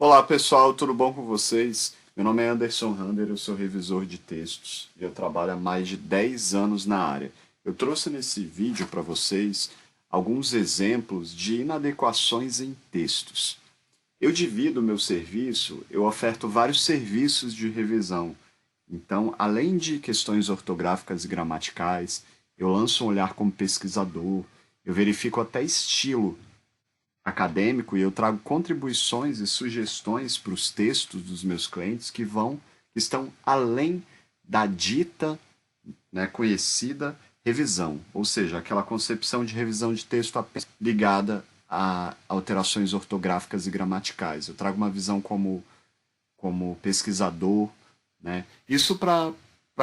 Olá pessoal, tudo bom com vocês? Meu nome é Anderson Rander, eu sou revisor de textos e eu trabalho há mais de 10 anos na área. Eu trouxe nesse vídeo para vocês alguns exemplos de inadequações em textos. Eu divido o meu serviço, eu oferto vários serviços de revisão. Então, além de questões ortográficas e gramaticais, eu lanço um olhar como pesquisador, eu verifico até estilo acadêmico e eu trago contribuições e sugestões para os textos dos meus clientes que estão além da dita, né, conhecida revisão, ou seja, aquela concepção de revisão de texto apenas ligada a alterações ortográficas e gramaticais. Eu trago uma visão como pesquisador, né? Isso para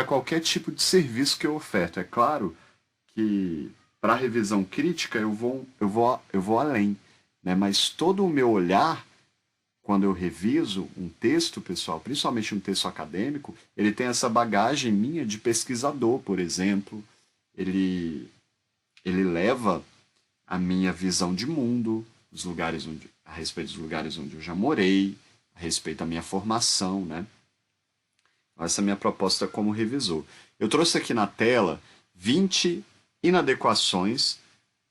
qualquer tipo de serviço que eu oferto. É claro que para revisão crítica eu vou além, né? Mas todo o meu olhar quando eu reviso um texto, pessoal, principalmente um texto acadêmico, ele tem essa bagagem minha de pesquisador, por exemplo. Ele ele leva a minha visão de mundo, a respeito dos lugares onde eu já morei, a respeito da minha formação, né? Essa é a minha proposta como revisor. Eu trouxe aqui na tela 20 inadequações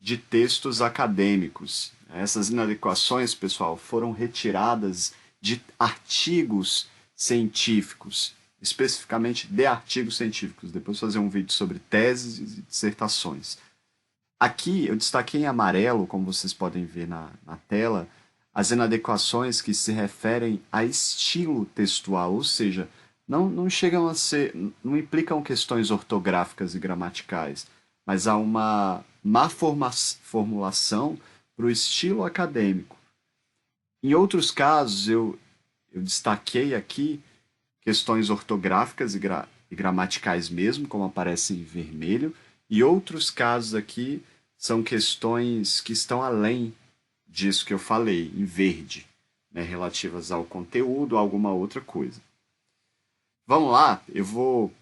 de textos acadêmicos. Essas inadequações, pessoal, foram retiradas de artigos científicos, especificamente de artigos científicos. Depois fazer um vídeo sobre teses e dissertações. Aqui eu destaquei em amarelo, como vocês podem ver na tela, as inadequações que se referem a estilo textual, ou seja, não chegam a ser, não implicam questões ortográficas e gramaticais, mas há uma má formulação para o estilo acadêmico. Em outros casos, eu destaquei aqui questões ortográficas e gramaticais mesmo, como aparece em vermelho, e outros casos aqui são questões que estão além disso que eu falei, em verde, né, relativas ao conteúdo ou alguma outra coisa. Vamos lá, eu vou.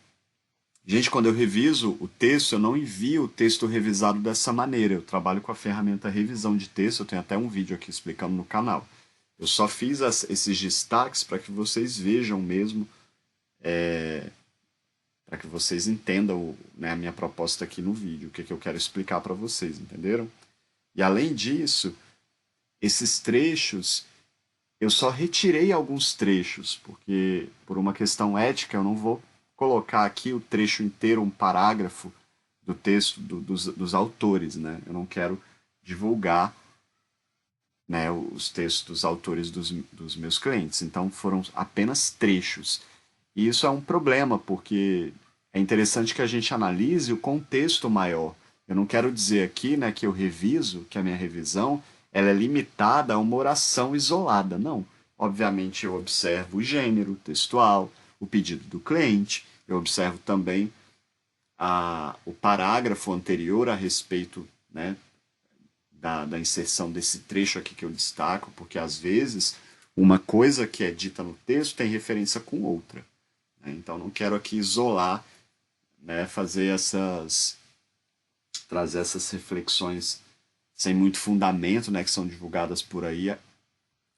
Gente, quando eu reviso o texto, eu não envio o texto revisado dessa maneira. Eu trabalho com a ferramenta revisão de texto, eu tenho até um vídeo aqui explicando no canal. Eu só fiz esses destaques para que vocês vejam mesmo, para que vocês entendam, né, a minha proposta aqui no vídeo, o que eu quero explicar para vocês, entenderam? E além disso, esses trechos, eu só retirei alguns trechos, porque por uma questão ética eu não vou colocar aqui o trecho inteiro, um parágrafo do texto dos autores, né? Eu não quero divulgar, né, os textos dos autores dos meus clientes. Então foram apenas trechos. E isso é um problema, porque é interessante que a gente analise o contexto maior. Eu não quero dizer aqui, né, que eu reviso, que a minha revisão ela é limitada a uma oração isolada. Não. Obviamente eu observo o gênero textual, o pedido do cliente, eu observo também o parágrafo anterior a respeito, né, da inserção desse trecho aqui que eu destaco, porque às vezes uma coisa que é dita no texto tem referência com outra, né? Então não quero aqui isolar, né, trazer essas reflexões sem muito fundamento, né, que são divulgadas por aí a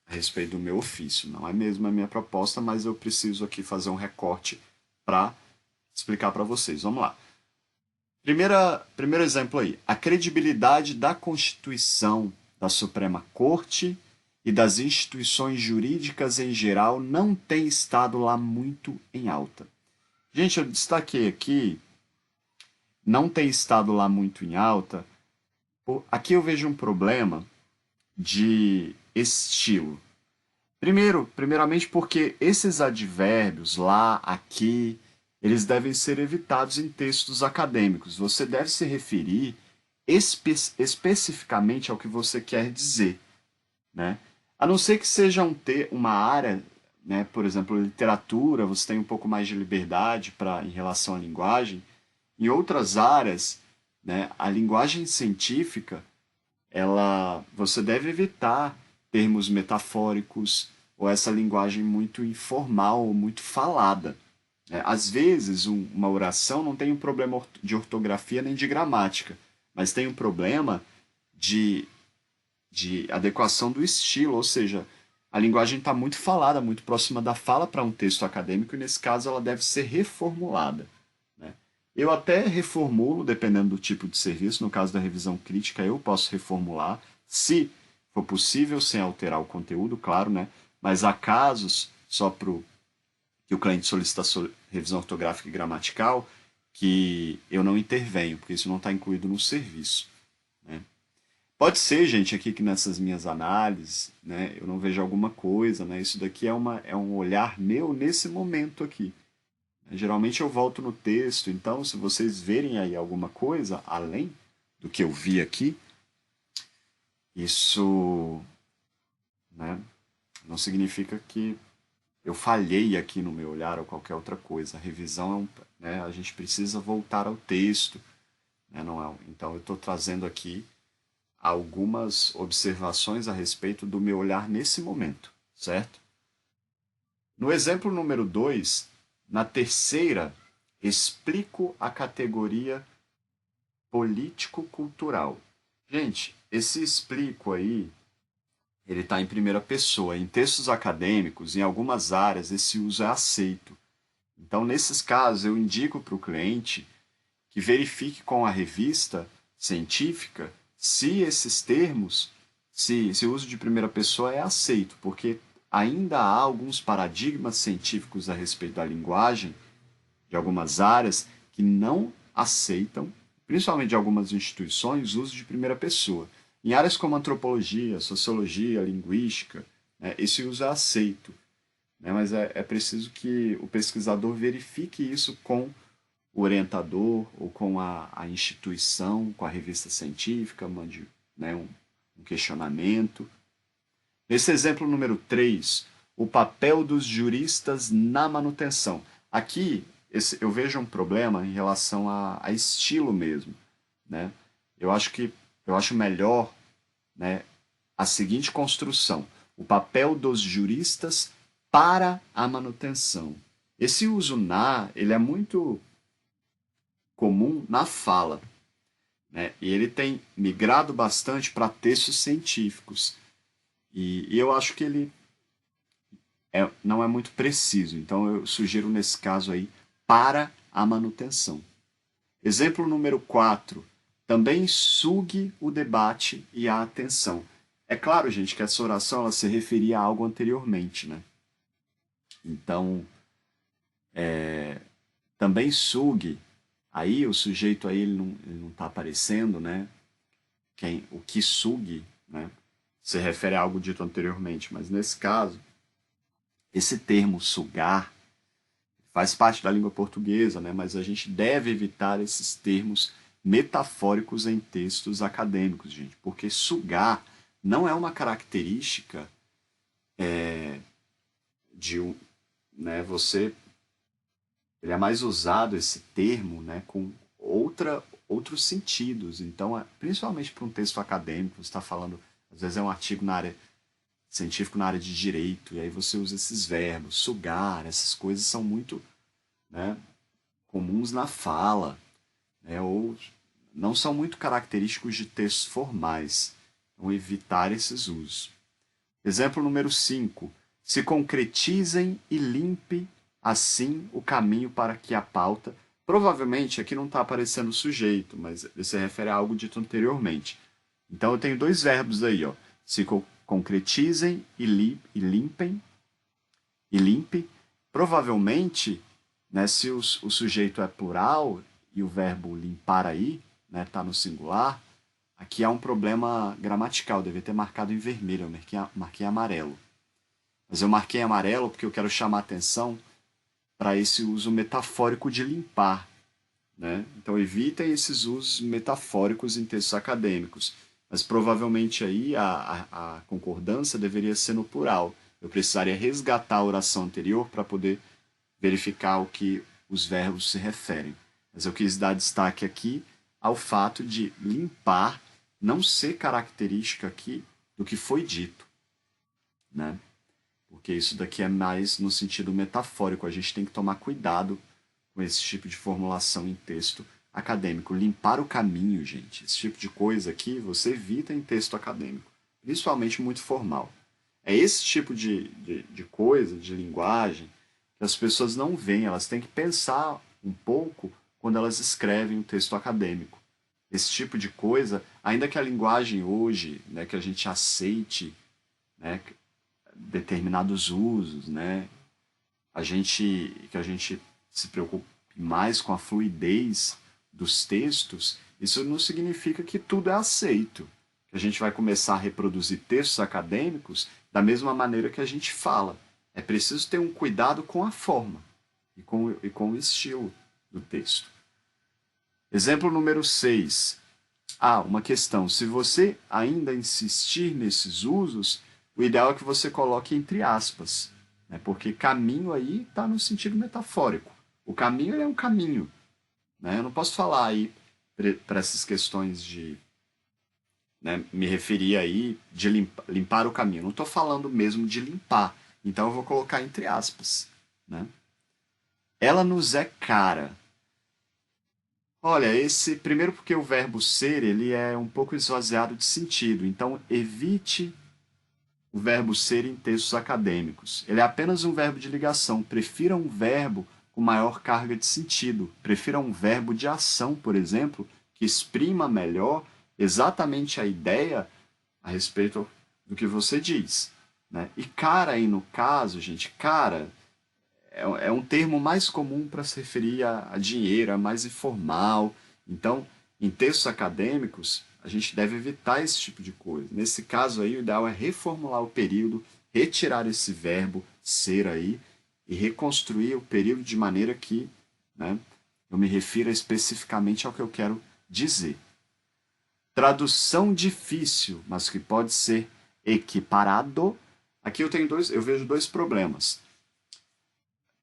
respeito do meu ofício. Não é mesmo a minha proposta, mas eu preciso aqui fazer um recorte para explicar para vocês. Vamos lá. Primeiro exemplo aí. A credibilidade da Constituição da Suprema Corte e das instituições jurídicas em geral não tem estado lá muito em alta. Gente, eu destaquei aqui, não tem estado lá muito em alta. Aqui eu vejo um problema de estilo. Primeiramente porque esses advérbios lá, aqui, eles devem ser evitados em textos acadêmicos. Você deve se referir especificamente ao que você quer dizer, né? A não ser que seja uma área, né, por exemplo, literatura, você tem um pouco mais de liberdade em relação à linguagem. Em outras áreas, né, a linguagem científica você deve evitar termos metafóricos ou essa linguagem muito informal ou muito falada, né? Às vezes, uma oração não tem um problema de ortografia nem de gramática, mas tem um problema de, de adequação do estilo, ou seja, a linguagem está muito falada, muito próxima da fala para um texto acadêmico, e nesse caso ela deve ser reformulada, né? Eu até reformulo, dependendo do tipo de serviço. No caso da revisão crítica, eu posso reformular, se for possível, sem alterar o conteúdo, claro, né? Mas há casos, só para que o cliente solicita revisão ortográfica e gramatical, que eu não intervenho, porque isso não está incluído no serviço, né? Pode ser, gente, aqui que nessas minhas análises, né, eu não vejo alguma coisa, né? Isso daqui é um olhar meu nesse momento aqui. Geralmente eu volto no texto, então se vocês verem aí alguma coisa além do que eu vi aqui, isso, né, não significa que eu falhei aqui no meu olhar ou qualquer outra coisa. A revisão né, a gente precisa voltar ao texto, né, não é? Então eu estou trazendo aqui algumas observações a respeito do meu olhar nesse momento, certo? No exemplo número 2, na terceira, explico a categoria político-cultural. Gente, esse explico aí, ele está em primeira pessoa. Em textos acadêmicos, em algumas áreas, esse uso é aceito. Então, nesses casos, eu indico para o cliente que verifique com a revista científica se esses termos, se o uso de primeira pessoa é aceito, porque ainda há alguns paradigmas científicos a respeito da linguagem de algumas áreas que não aceitam, principalmente de algumas instituições, o uso de primeira pessoa. Em áreas como antropologia, sociologia, linguística, né, esse uso é aceito, né, mas é preciso que o pesquisador verifique isso com o orientador ou com a instituição, com a revista científica, mande, né, um questionamento. Nesse exemplo número 3, o papel dos juristas na manutenção. Aqui eu vejo um problema em relação a estilo mesmo, né? Eu acho melhor, né, a seguinte construção: o papel dos juristas para a manutenção. Esse uso na, ele é muito comum na fala, né? E ele tem migrado bastante para textos científicos. E eu acho que ele não é muito preciso. Então eu sugiro nesse caso aí para a manutenção. Exemplo número 4. Também sugue o debate e a atenção. É claro, gente, que essa oração ela se referia a algo anteriormente, né? Então, também sugue. Aí o sujeito aí ele não está aparecendo, né? O que sugue, né? Se refere a algo dito anteriormente, mas nesse caso, esse termo sugar faz parte da língua portuguesa, né? Mas a gente deve evitar esses termos metafóricos em textos acadêmicos, gente, porque sugar não é uma característica de um, né? Ele é mais usado esse termo, né? Com outros sentidos. Então, principalmente para um texto acadêmico, você está falando, às vezes é um artigo na área científico na área de direito, e aí você usa esses verbos, sugar, essas coisas são muito, né, comuns na fala, né, ou não são muito característicos de textos formais. Então, evitar esses usos. Exemplo número 5. Se concretizem e limpe assim o caminho para que a pauta. Provavelmente aqui não está aparecendo o sujeito, mas ele se refere a algo dito anteriormente. Então eu tenho dois verbos aí, ó. Se concretizem e limpem e limpe. Provavelmente, né, se o sujeito é plural e o verbo limpar aí, né, tá no singular, aqui há um problema gramatical, devia ter marcado em vermelho, eu marquei amarelo. Mas eu marquei amarelo porque eu quero chamar atenção para esse uso metafórico de limpar, né? Então evitem esses usos metafóricos em textos acadêmicos. Mas provavelmente aí a concordância deveria ser no plural. Eu precisaria resgatar a oração anterior para poder verificar o que os verbos se referem. Mas eu quis dar destaque aqui ao fato de limpar não ser característica aqui do que foi dito, né? Porque isso daqui é mais no sentido metafórico. A gente tem que tomar cuidado com esse tipo de formulação em texto acadêmico. Limpar o caminho, gente. Esse tipo de coisa aqui você evita em texto acadêmico, principalmente muito formal. É esse tipo de coisa, de linguagem, que as pessoas não veem, elas têm que pensar um pouco quando elas escrevem um texto acadêmico. Esse tipo de coisa, ainda que a linguagem hoje, né, que a gente aceite, né, determinados usos, né, que a gente se preocupe mais com a fluidez dos textos, isso não significa que tudo é aceito. Que a gente vai começar a reproduzir textos acadêmicos da mesma maneira que a gente fala. É preciso ter um cuidado com a forma e com o estilo do texto. Exemplo número 6. Uma questão. Se você ainda insistir nesses usos, o ideal é que você coloque entre aspas, né? Porque caminho aí está no sentido metafórico. O caminho ele é um caminho. Né? Eu não posso falar aí para essas questões de, né, me referir aí de limpar o caminho. Não estou falando mesmo de limpar. Então eu vou colocar entre aspas. Né? Ela nos é cara. Olha, esse primeiro porque o verbo ser ele é um pouco esvaziado de sentido. Então evite o verbo ser em textos acadêmicos. Ele é apenas um verbo de ligação. Prefira um verbo com maior carga de sentido. Prefira um verbo de ação, por exemplo, que exprima melhor exatamente a ideia a respeito do que você diz. Né? E cara aí no caso, gente, cara é um termo mais comum para se referir a dinheiro, é mais informal. Então, em textos acadêmicos, a gente deve evitar esse tipo de coisa. Nesse caso aí, o ideal é reformular o período, retirar esse verbo ser aí e reconstruir o período de maneira que, né, eu me refira especificamente ao que eu quero dizer. Tradução difícil, mas que pode ser equiparado. Aqui eu vejo dois problemas.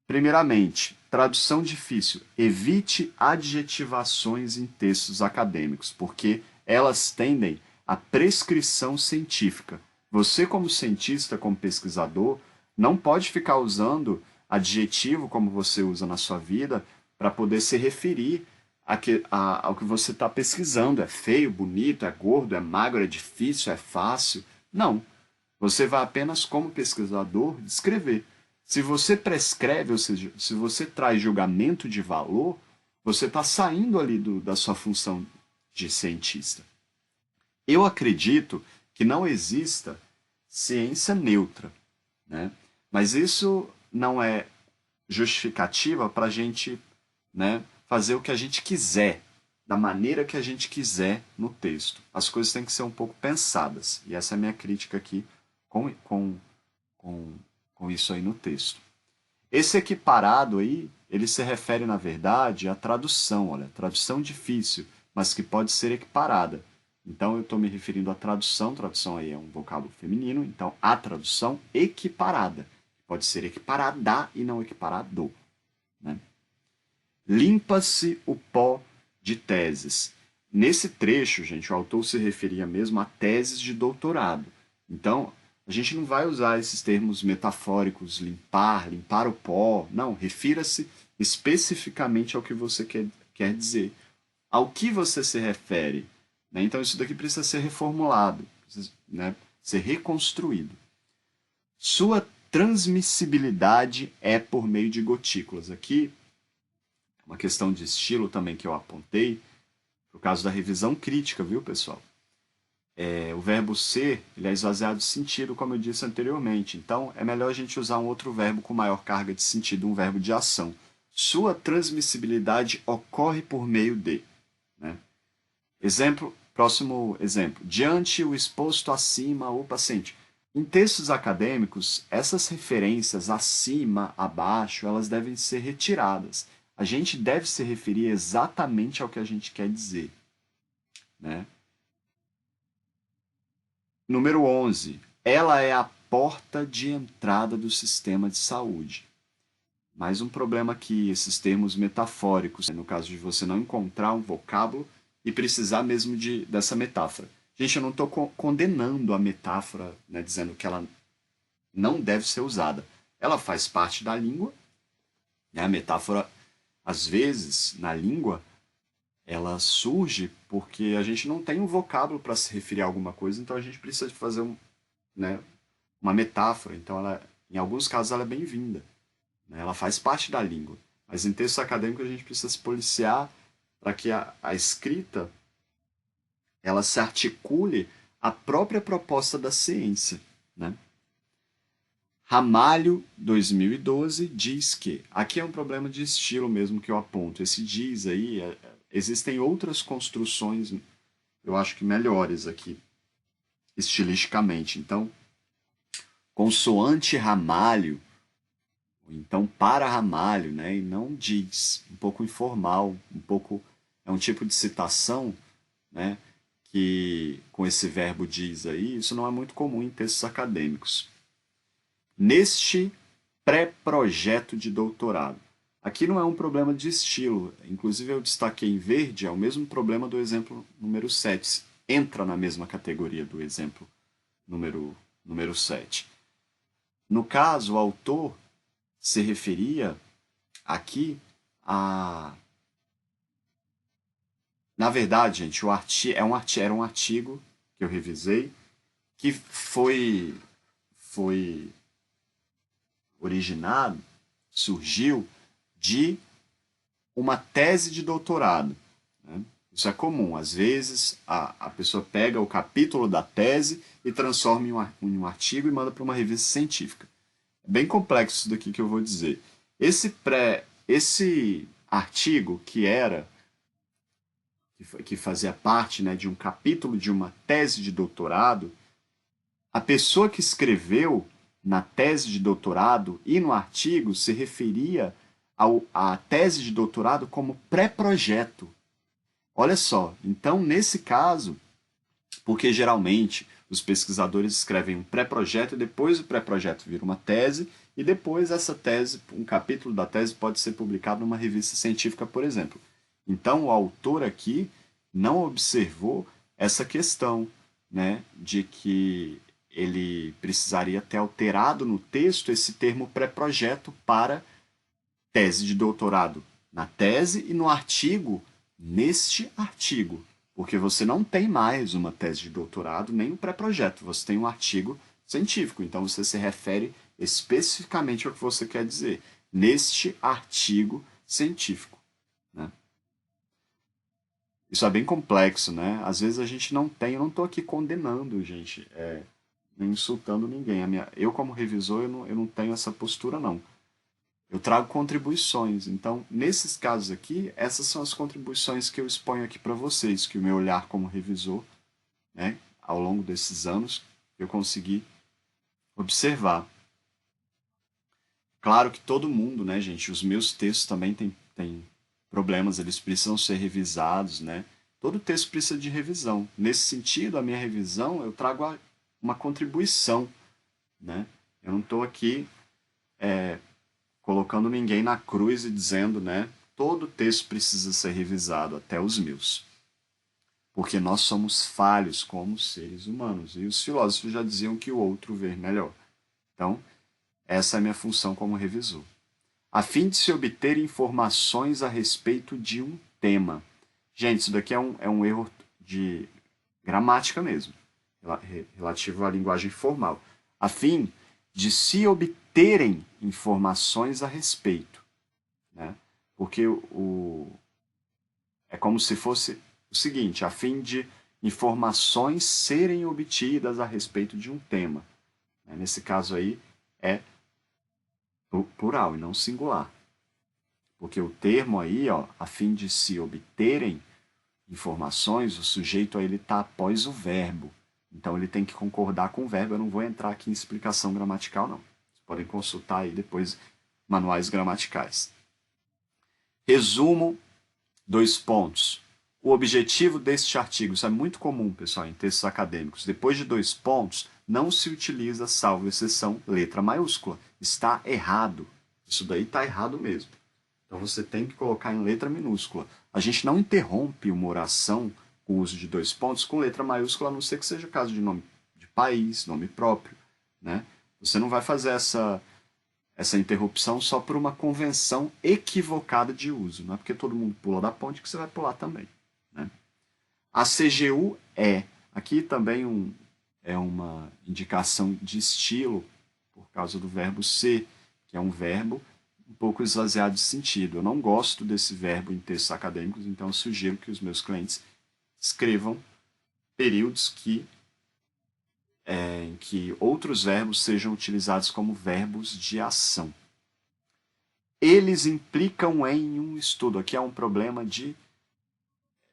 Primeiramente, tradução difícil. Evite adjetivações em textos acadêmicos, porque elas tendem à prescrição científica. Você, como cientista, como pesquisador, não pode ficar usando adjetivo como você usa na sua vida para poder se referir ao que você está pesquisando. É feio, bonito, é gordo, é magro, é difícil, é fácil. Não. Você vai apenas, como pesquisador, descrever. Se você prescreve, ou seja, se você traz julgamento de valor, você está saindo ali da sua função de cientista. Eu acredito que não exista ciência neutra, né? Mas isso não é justificativa para a gente, né, fazer o que a gente quiser, da maneira que a gente quiser no texto. As coisas têm que ser um pouco pensadas. E essa é a minha crítica aqui com, com isso aí no texto. Esse equiparado aí, ele se refere, na verdade, à tradução, olha, tradução difícil, mas que pode ser equiparada. Então, eu estou me referindo à tradução aí é um vocábulo feminino, então, a tradução equiparada. Pode ser equiparada e não equiparado. Né? Limpa-se o pó de teses. Nesse trecho, gente, o autor se referia mesmo a teses de doutorado. Então, a gente não vai usar esses termos metafóricos, limpar o pó. Não, refira-se especificamente ao que você quer dizer. Ao que você se refere. Né? Então, isso daqui precisa ser reformulado, precisa, né, ser reconstruído. Sua transmissibilidade é por meio de gotículas. Aqui, uma questão de estilo também que eu apontei, por causa da revisão crítica, viu, pessoal? O verbo ser ele é esvaziado de sentido, como eu disse anteriormente. Então, é melhor a gente usar um outro verbo com maior carga de sentido, um verbo de ação. Sua transmissibilidade ocorre por meio de. Né? Próximo exemplo. Diante o exposto acima, o paciente. Em textos acadêmicos, essas referências acima, abaixo, elas devem ser retiradas. A gente deve se referir exatamente ao que a gente quer dizer. Né? Número 11. Ela é a porta de entrada do sistema de saúde. Mais um problema aqui, esses termos metafóricos, no caso de você não encontrar um vocábulo e precisar mesmo dessa metáfora. Gente, eu não estou condenando a metáfora, né, dizendo que ela não deve ser usada. Ela faz parte da língua. Né? A metáfora, às vezes, na língua, ela surge porque a gente não tem um vocábulo para se referir a alguma coisa, então a gente precisa de fazer né, uma metáfora, então ela, em alguns casos ela é bem-vinda, né? Ela faz parte da língua. Mas em texto acadêmico a gente precisa se policiar para que a escrita ela se articule à própria proposta da ciência, né? Ramalho, 2012, diz que... Aqui é um problema de estilo mesmo que eu aponto. Esse diz aí, existem outras construções, eu acho que melhores aqui, estilisticamente. Então, consoante Ramalho, ou então para Ramalho, né? E não diz. Um pouco informal, um pouco... É um tipo de citação, né? Que com esse verbo diz aí, isso não é muito comum em textos acadêmicos. Neste pré-projeto de doutorado. Aqui não é um problema de estilo, inclusive eu destaquei em verde, é o mesmo problema do exemplo número 7. Entra na mesma categoria do exemplo número 7. No caso, o autor se referia aqui a... Na verdade, gente, era um artigo que eu revisei que foi originado, surgiu de uma tese de doutorado, né? Isso é comum. Às vezes, a pessoa pega o capítulo da tese e transforma em um artigo e manda para uma revista científica. É bem complexo isso daqui que eu vou dizer. Esse artigo que fazia parte, né, de um capítulo de uma tese de doutorado, a pessoa que escreveu na tese de doutorado e no artigo se referia à tese de doutorado como pré-projeto. Olha só, então nesse caso, porque geralmente os pesquisadores escrevem um pré-projeto e depois o pré-projeto vira uma tese e depois essa tese, um capítulo da tese pode ser publicado numa revista científica, por exemplo. Então o autor aqui não observou essa questão, né, de que ele precisaria ter alterado no texto esse termo pré-projeto para tese de doutorado na tese e no artigo neste artigo, porque você não tem mais uma tese de doutorado nem um pré-projeto, você tem um artigo científico, então você se refere especificamente ao que você quer dizer neste artigo científico, né? Isso é bem complexo, né? Às vezes a gente não tem, eu não estou aqui condenando, gente, nem insultando ninguém. Eu como revisor, eu não tenho essa postura, não. Eu trago contribuições. Então, nesses casos aqui, essas são as contribuições que eu exponho aqui para vocês, que o meu olhar como revisor, né, ao longo desses anos, eu consegui observar. Claro que todo mundo, né, gente, os meus textos também têm problemas, eles precisam ser revisados, né? Todo texto precisa de revisão. Nesse sentido, a minha revisão, eu trago uma contribuição, né? Eu não estou aqui colocando ninguém na cruz e dizendo, né, todo texto precisa ser revisado, até os meus. Porque nós somos falhos como seres humanos. E os filósofos já diziam que o outro vê melhor. Então, essa é a minha função como revisor. A fim de se obter informações a respeito de um tema. Gente, isso daqui é um erro de gramática mesmo, relativo à linguagem formal. A fim de se obterem informações a respeito, né? Porque é como se fosse o seguinte, a fim de informações serem obtidas a respeito de um tema, né? Nesse caso aí é plural e não singular. Porque o termo aí, ó, a fim de se obterem informações, o sujeito aí ele está após o verbo. Então ele tem que concordar com o verbo. Eu não vou entrar aqui em explicação gramatical, não. Vocês podem consultar aí depois manuais gramaticais. Resumo, 2 pontos. O objetivo deste artigo, isso é muito comum, pessoal, em textos acadêmicos. Depois de 2 pontos, não se utiliza, salvo exceção, letra maiúscula. Está errado. Isso daí está errado mesmo. Então você tem que colocar em letra minúscula. A gente não interrompe uma oração com o uso de 2 pontos com letra maiúscula, a não ser que seja caso de nome de país, nome próprio, né? Você não vai fazer essa interrupção só por uma convenção equivocada de uso. Não é porque todo mundo pula da ponte que você vai pular também, né? A CGU é, aqui também é uma indicação de estilo por causa do verbo ser, que é um verbo um pouco esvaziado de sentido. Eu não gosto desse verbo em textos acadêmicos, então eu sugiro que os meus clientes escrevam períodos em que outros verbos sejam utilizados como verbos de ação. Eles implicam em um estudo. Aqui há um problema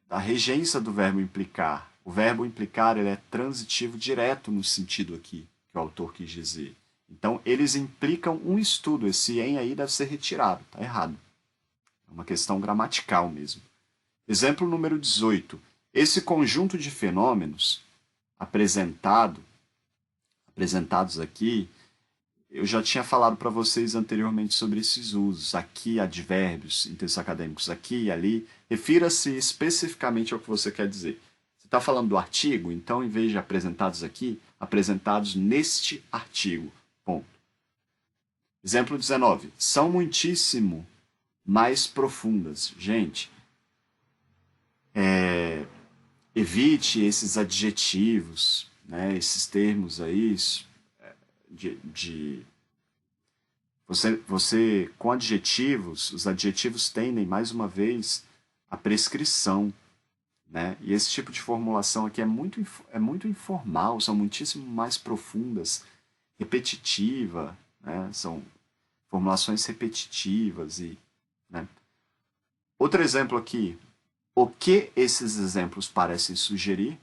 da regência do verbo implicar. O verbo implicar ele é transitivo direto no sentido aqui que o autor quis dizer. Então, eles implicam um estudo. Esse em aí deve ser retirado. Está errado. É uma questão gramatical mesmo. Exemplo número 18. Esse conjunto de fenômenos apresentados aqui, eu já tinha falado para vocês anteriormente sobre esses usos. Aqui, advérbios em textos acadêmicos, aqui e ali. Refira-se especificamente ao que você quer dizer. Você está falando do artigo, então, em vez de apresentados aqui, apresentados neste artigo. Ponto. Exemplo 19. São muitíssimo mais profundas. Gente, evite esses adjetivos, né, esses termos aí você com adjetivos, os adjetivos tendem mais uma vez à prescrição, né? E esse tipo de formulação aqui é muito informal, são muitíssimo mais profundas, repetitiva, né? São formulações repetitivas né? Outro exemplo aqui, o que esses exemplos parecem sugerir?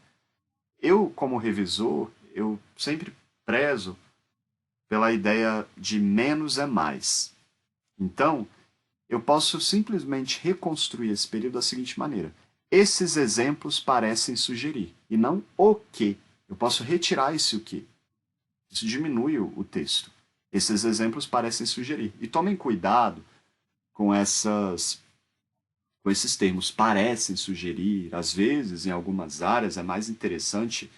Eu, como revisor, eu sempre prezo pela ideia de menos é mais. Então, eu posso simplesmente reconstruir esse período da seguinte maneira. Esses exemplos parecem sugerir, e não o que. Eu posso retirar esse o que. Isso diminui o texto. Esses exemplos parecem sugerir. E tomem cuidado com esses termos parecem sugerir. Às vezes, em algumas áreas, é mais interessante,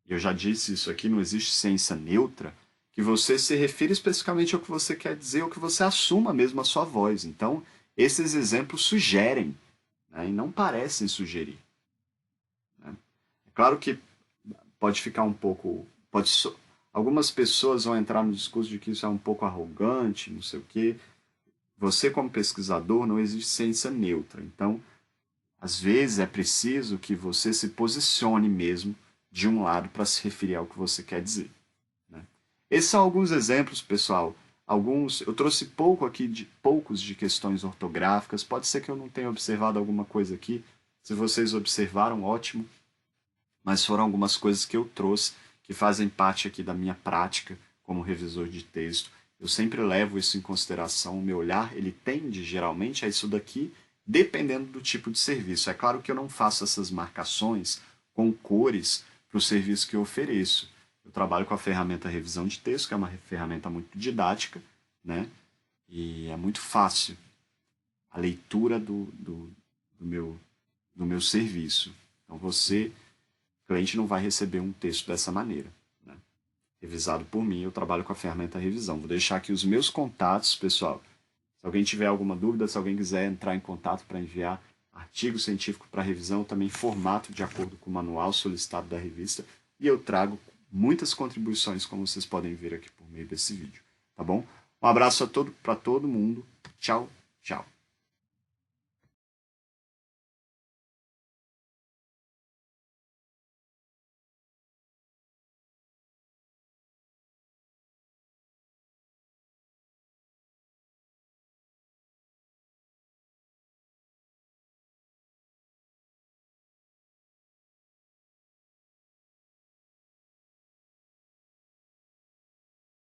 e eu já disse isso aqui, não existe ciência neutra, que você se refira especificamente ao que você quer dizer, ou que você assuma mesmo a sua voz. Então, esses exemplos sugerem, né, e não parecem sugerir. Né? É claro que pode ficar um pouco... algumas pessoas vão entrar no discurso de que isso é um pouco arrogante, não sei o quê. Você, como pesquisador, não existe ciência neutra. Então, às vezes é preciso que você se posicione mesmo de um lado para se referir ao que você quer dizer. Né? Esses são alguns exemplos, pessoal. Eu trouxe poucos de questões ortográficas. Pode ser que eu não tenha observado alguma coisa aqui. Se vocês observaram, ótimo. Mas foram algumas coisas que eu trouxe que fazem parte aqui da minha prática como revisor de texto. Eu sempre levo isso em consideração. O meu olhar, ele tende geralmente a isso daqui, dependendo do tipo de serviço. É claro que eu não faço essas marcações com cores para o serviço que eu ofereço. Eu trabalho com a ferramenta revisão de texto, que é uma ferramenta muito didática, né? E é muito fácil a leitura do meu serviço. Então o cliente não vai receber um texto dessa maneira, né? Revisado por mim, eu trabalho com a ferramenta revisão. Vou deixar aqui os meus contatos, pessoal. Se alguém tiver alguma dúvida, se alguém quiser entrar em contato para enviar artigo científico para revisão, também formato de acordo com o manual solicitado da revista, e eu trago muitas contribuições, como vocês podem ver aqui por meio desse vídeo, tá bom? Um abraço para todo mundo. Tchau, tchau.